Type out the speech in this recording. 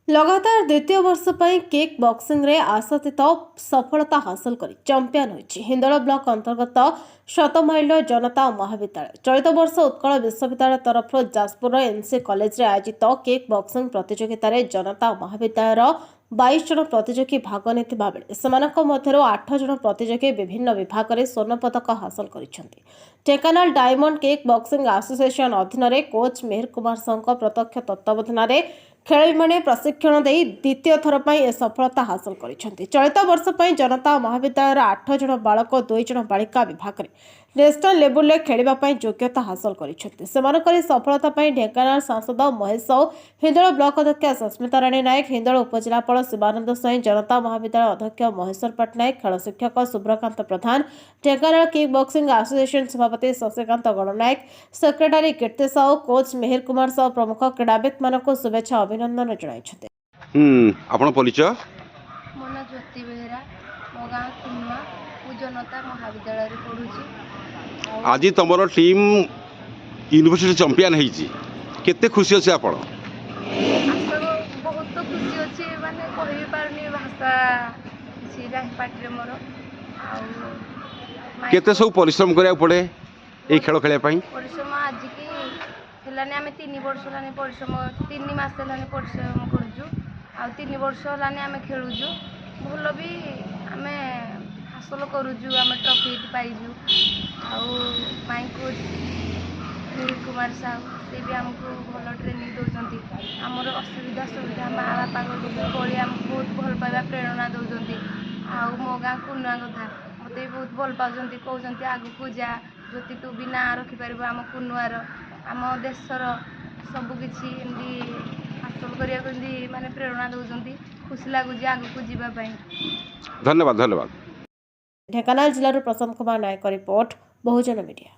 लगातार द्वितीय वर्ष पर किक बॉक्सिंग रे आशातीत सफलता हासिल कर चैंपियन होइछि हिंदोल ब्लॉक अंतर्गत शतमाइल जनता महाविद्यालय। चलित वर्ष उत्कल विश्वविद्यालय तरफ जाजपुर एनसी कॉलेज रे आयोजित किक बॉक्सिंग प्रतियोगिता रे जनता महाविद्यालय 22 जन प्रतियोगी भाग नेतिबा बेले सेमानक मध्यरु 8 जन प्रतियोगी विभिन्न विभाग में स्वर्ण पदक हासिल करिसेंति। Dhenkanal diamond kick boxing association अधीन रे कोच मेहर कुमार साहू प्रत्यक्ष तत्वावधान रे खेलाड़ी मैंने प्रशिक्षण दे द्वितीय थर पर यह सफलता हासिल करिसेंति। चलित वर्ष पर जनता महाविद्यालय 8 जन बालक 2 जन बालिका विभाग में नेशनल लेवल में खेलने योग्यता हासिल करिसेंति। सेमानकर सफलता पर ढेंकानाल सांसद महेश साहू, हिंदोल ब्लॉक अध्यक्ष सस्मिता राणी नायक, हिंदोल उपजिलापाल शिवानंद स्वाई, जनता महाविद्यालय अध्यक्ष महेश्वर पट्टनायक, खेल शिक्षक शुभ्रकांत प्रधान, ढेंकानाल किक बॉक्सिंग एसोसिएशन सभापति शशिकांत गणनायक, सेक्रेटारी कीर्ति साहू, कोच मेहर कुमार साहू प्रमुख क्रीड़ावित मानक शुभेच्छा अभिनंदन जणाइछथि। आपण परिचय मोना ज्योति बेहेरा मो गाँ कुनुआ जनता महाविद्यालय पढ़ुची। आज तुमर टीम यूनिवर्सिटी चैंपियन होईची केते खुशी अछि आपण? बहुत खुशी अच्छी माने कहि पारनी भाषा सीधा पार्टी रे मोर केते सब परिश्रम करिया पड़े ए खेल खेले पई? परिश्रम आज की हेलाने आमे 3 वर्ष लाने परिश्रम 3 मास लाने परिश्रम करजु आ 3 वर्ष लाने आमे खेलुजु भलो भी आमे हासिल करूजु आमे ट्रॉफी पाइजु आ माई कोच मेहर कुमार साहू से भी आमको भल ट्रेनिंग दौरान आमर असुविधा सुविधा माँ बापा बड़ी आमको बहुत भल पाइबा प्रेरणा दौरान आ मो गाँ कुनुआ कथा मत बहुत भल पाँच कहते आगू जा ज्योति तू भी ना रखिपर आम कुनुआर आम देशर सबकि हासिल करने माने प्रेरणा दौरान खुशी लगुच आगू जावाई। धन्यवाद धन्यवाद। ढेंकानाल जिलार प्रशांत कुमार नायक रिपोर्ट बहुजन मीडिया।